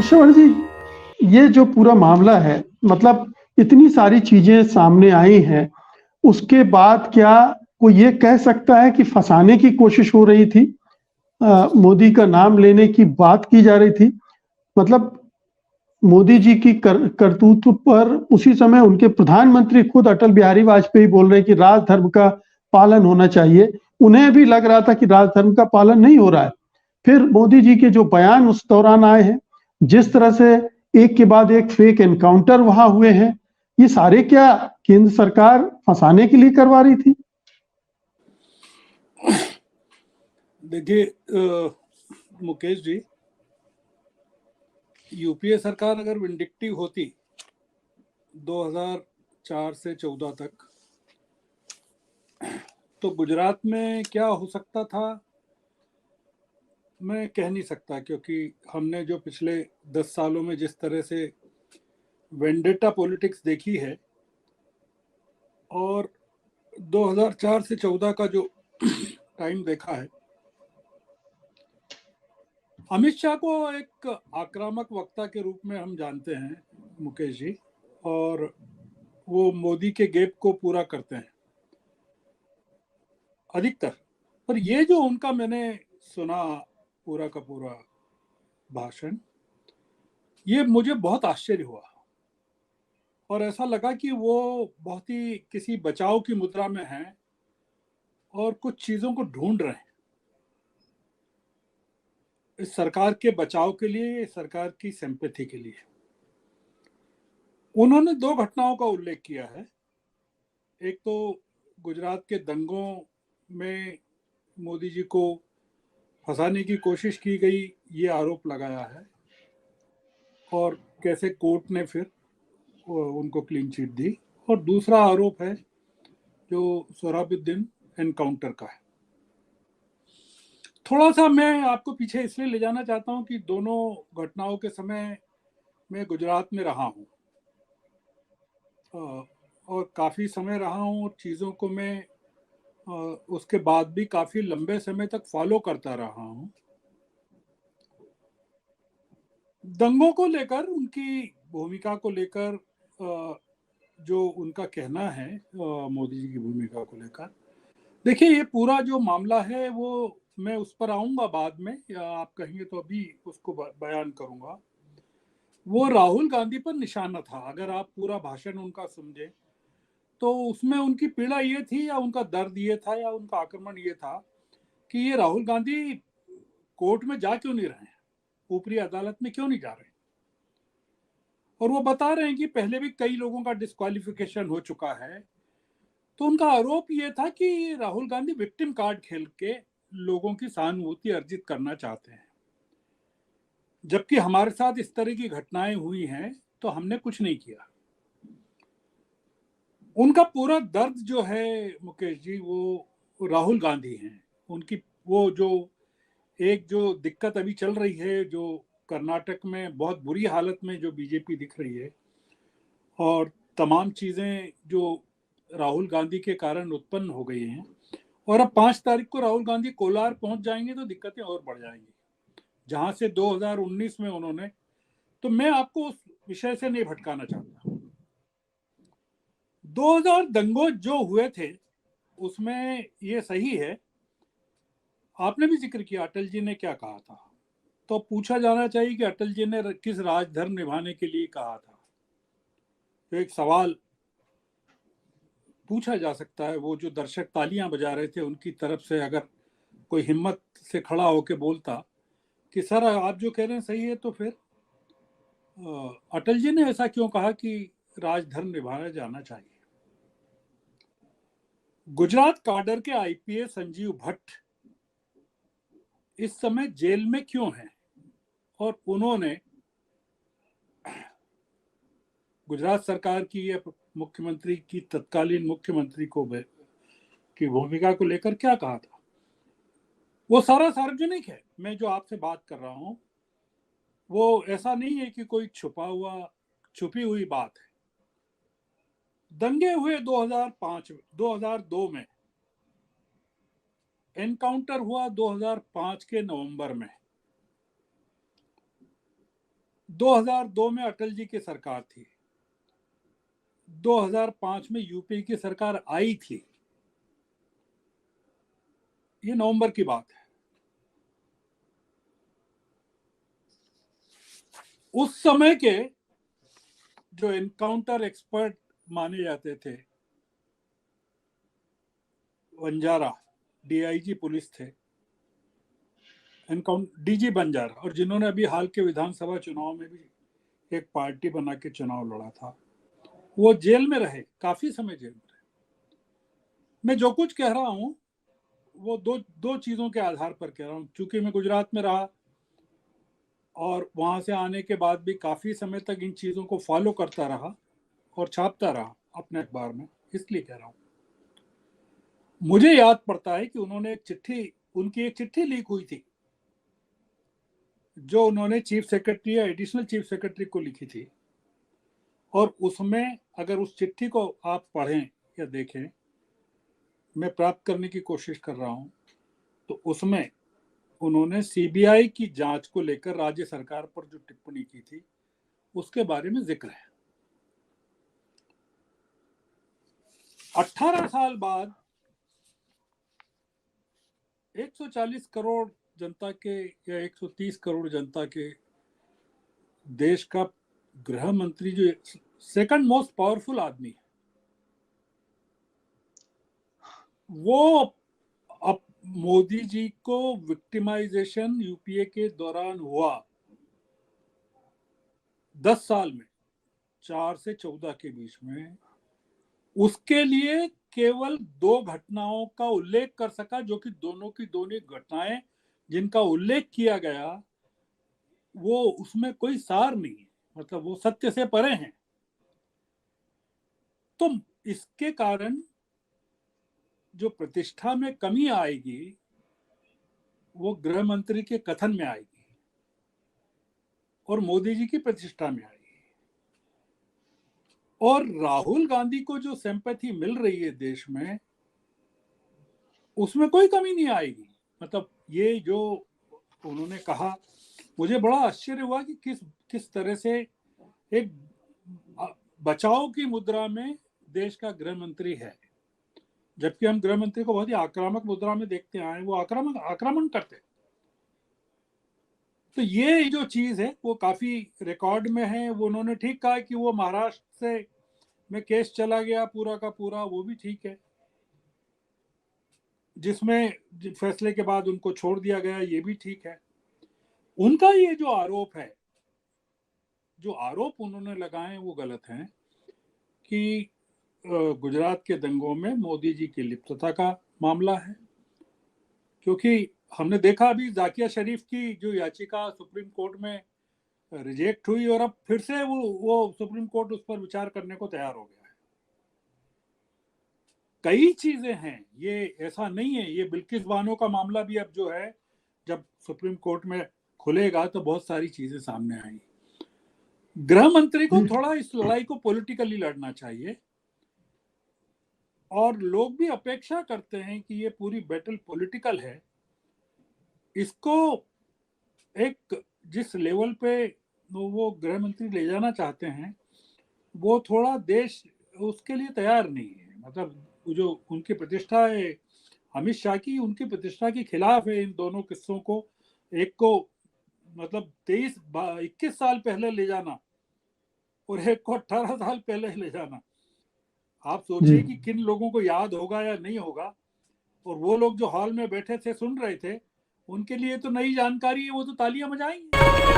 श्रवण जी, ये जो पूरा मामला है, मतलब इतनी सारी चीजें सामने आई हैं, उसके बाद क्या कोई ये कह सकता है कि फंसाने की कोशिश हो रही थी? मोदी का नाम लेने की बात की जा रही थी। मतलब मोदी जी की करतूत पर उसी समय उनके प्रधानमंत्री खुद अटल बिहारी वाजपेयी बोल रहे हैं कि राजधर्म का पालन होना चाहिए। उन्हें भी लग रहा था कि राजधर्म का पालन नहीं हो रहा है। फिर मोदी जी के जो बयान उस दौरान आए हैं, जिस तरह से एक के बाद एक फेक एनकाउंटर वहां हुए हैं, ये सारे क्या केंद्र सरकार फंसाने के लिए करवा रही थी? देखिए मुकेश जी, यूपीए सरकार अगर विंडिक्टिव होती 2004 से 14 तक, तो गुजरात में क्या हो सकता था मैं कह नहीं सकता, क्योंकि हमने जो पिछले 10 सालों में जिस तरह से वेंडेटा पॉलिटिक्स देखी है और 2004 से 14 का जो टाइम देखा है, अमित शाह को एक आक्रामक वक्ता के रूप में हम जानते हैं मुकेश जी, और वो मोदी के गैप को पूरा करते हैं अधिकतर। पर ये जो उनका मैंने सुना पूरा का पूरा भाषण, ये मुझे बहुत आश्चर्य हुआ और ऐसा लगा कि वो बहुत ही किसी बचाव की मुद्रा में हैं और कुछ चीजों को ढूंढ रहे हैं इस सरकार के बचाव के लिए, सरकार की सिंपैथी के लिए। उन्होंने दो घटनाओं का उल्लेख किया है। एक तो गुजरात के दंगों में मोदी जी को फंसाने की कोशिश की गई, ये आरोप लगाया है, और कैसे कोर्ट ने फिर उनको क्लीन चिट दी। और दूसरा आरोप है जो सोहराबुद्दीन एनकाउंटर का है। थोड़ा सा मैं आपको पीछे इसलिए ले जाना चाहता हूं कि दोनों घटनाओं के समय मैं गुजरात में रहा हूं और काफ़ी समय रहा हूं, और चीज़ों को मैं उसके बाद भी काफ़ी लंबे समय तक फॉलो करता रहा हूं। दंगों को लेकर, उनकी भूमिका को लेकर जो उनका कहना है मोदी जी की भूमिका को लेकर, देखिए ये पूरा जो मामला है वो मैं उस पर आऊंगा बाद में, या आप कहेंगे तो अभी उसको बयान करूंगा। वो राहुल गांधी पर निशाना था। अगर आप पूरा भाषण उनका समझे तो उसमें उनकी पीड़ा ये थी, या उनका दर्द ये था, या उनका आक्रमण ये था कि ये राहुल गांधी कोर्ट में जा क्यों नहीं रहे हैं, ऊपरी अदालत में क्यों नहीं जा रहे। और वो बता रहे हैं कि पहले भी कई लोगों का डिस्क्वालिफिकेशन हो चुका है। तो उनका आरोप ये था कि राहुल गांधी विक्टिम कार्ड खेल के लोगों की सहानुभूति अर्जित करना चाहते हैं, जबकि हमारे साथ इस तरह की घटनाएं हुई हैं तो हमने कुछ नहीं किया। उनका पूरा दर्द जो है मुकेश जी, वो राहुल गांधी हैं। उनकी वो जो एक जो दिक्कत अभी चल रही है, जो कर्नाटक में बहुत बुरी हालत में जो बीजेपी दिख रही है, और तमाम चीज़ें जो राहुल गांधी के कारण उत्पन्न हो गई हैं, और अब 5 तारीख को राहुल गांधी कोलार पहुंच जाएंगे तो दिक्कतें और बढ़ जाएंगी, जहां से 2019 में उन्होंने। तो मैं आपको उस विषय से नहीं भटकाना चाहता। 2000 दंगों जो हुए थे उसमें ये सही है, आपने भी जिक्र किया अटल जी ने क्या कहा था। तो पूछा जाना चाहिए कि अटल जी ने किस राजधर्म निभाने के लिए कहा था। तो एक सवाल पूछा जा सकता है। वो जो दर्शक तालियां बजा रहे थे उनकी तरफ से अगर कोई हिम्मत से खड़ा होकर बोलता कि सर आप जो कह रहे हैं सही है, तो फिर अटल जी ने ऐसा क्यों कहा कि राजधर्म निभाया जाना चाहिए। गुजरात काडर के आईपीएस संजीव भट्ट इस समय जेल में क्यों हैं, और उन्होंने गुजरात सरकार की या मुख्यमंत्री की, तत्कालीन मुख्यमंत्री को की भूमिका को लेकर क्या कहा था, वो सारा सार्वजनिक है। मैं जो आपसे बात कर रहा हूं वो ऐसा नहीं है कि कोई छुपी हुई बात है। दंगे हुए 2002 में, एनकाउंटर हुआ 2005 के नवंबर में। 2002 में अटल जी की सरकार थी, 2005 में यूपी की सरकार आई थी, ये नवंबर की बात है। उस समय के जो एनकाउंटर एक्सपर्ट माने जाते थे, बंजारा डीआईजी पुलिस थे, डीजी बंजारा, और जिन्होंने अभी हाल के विधानसभा चुनाव में भी एक पार्टी बना के चुनाव लड़ा था, वो जेल में रहे, काफी समय जेल में रहे। मैं जो कुछ कह रहा हूं वो दो चीजों के आधार पर कह रहा हूं। चूंकि मैं गुजरात में रहा और वहां से आने के बाद भी काफी समय तक इन चीजों को फॉलो करता रहा और छापता रहा अपने अखबार में, इसलिए कह रहा हूं। मुझे याद पड़ता है कि उनकी एक चिट्ठी लीक हुई थी जो उन्होंने चीफ सेक्रेटरी या एडिशनल चीफ सेक्रेटरी को लिखी थी, और उसमें अगर उस चिट्ठी को आप पढ़ें या देखें, मैं प्राप्त करने की कोशिश कर रहा हूं, तो उसमें उन्होंने सीबीआई की जांच को लेकर राज्य सरकार पर जो टिप्पणी की थी उसके बारे में जिक्र है। 18 साल बाद 140 करोड़ जनता के या 130 करोड़ जनता के देश का गृह मंत्री, जो सेकंड मोस्ट पावरफुल आदमी है, वो अब मोदी जी को विक्टिमाइजेशन यूपीए के दौरान हुआ 10 साल में, 4 से 14 के बीच में, उसके लिए केवल 2 घटनाओं का उल्लेख कर सका, जो कि दोनों की दोनों घटनाएं जिनका उल्लेख किया गया वो उसमें कोई सार नहीं है, मतलब वो सत्य से परे हैं। तो इसके कारण जो प्रतिष्ठा में कमी आएगी वो गृह मंत्री के कथन में आएगी और मोदी जी की प्रतिष्ठा में आएगी। और राहुल गांधी को जो सिंपैथी मिल रही है देश में, उसमें कोई कमी नहीं आएगी। मतलब ये जो उन्होंने कहा, मुझे बड़ा आश्चर्य हुआ कि किस तरह से एक बचाव की मुद्रा में देश का गृह मंत्री है, जबकि हम गृह मंत्री को बहुत ही आक्रामक मुद्रा में देखते आए, वो आक्रमण करते। तो ये जो चीज है वो काफी रिकॉर्ड में है। वो उन्होंने ठीक कहा कि वो महाराष्ट्र से में केस चला गया पूरा का पूरा, वो भी ठीक है, जिसमें फैसले के बाद उनको छोड़ दिया गया, ये भी ठीक है। उनका ये जो आरोप है, जो आरोप उन्होंने लगाए वो गलत हैं कि गुजरात के दंगों में मोदी जी की लिप्तता का मामला है, क्योंकि हमने देखा अभी जाकिया शरीफ की जो याचिका सुप्रीम कोर्ट में रिजेक्ट हुई और अब फिर से वो सुप्रीम कोर्ट उस पर विचार करने को तैयार हो गया है। कई चीजें हैं, ये ऐसा नहीं है। ये बिल्किस बानो का मामला भी अब जो है, जब सुप्रीम कोर्ट में खुलेगा तो बहुत सारी चीजें सामने आएंगी। गृह मंत्री को थोड़ा इस लड़ाई को पॉलिटिकली लड़ना चाहिए, और लोग भी अपेक्षा करते हैं कि ये पूरी बैटल पॉलिटिकल है। इसको एक जिस लेवल पे वो गृह मंत्री ले जाना चाहते हैं, वो थोड़ा देश उसके लिए तैयार नहीं है। मतलब जो उनकी प्रतिष्ठा है अमित शाह की, उनकी प्रतिष्ठा के खिलाफ है इन दोनों किस्सों को। एक को मतलब 21 साल पहले ले जाना और एक को 18 साल पहले ले जाना। आप सोचिए कि किन लोगों को याद होगा या नहीं होगा, और वो लोग जो हॉल में बैठे थे सुन रहे थे, उनके लिए तो नई जानकारी है, वो तो तालियां बजाएंगे।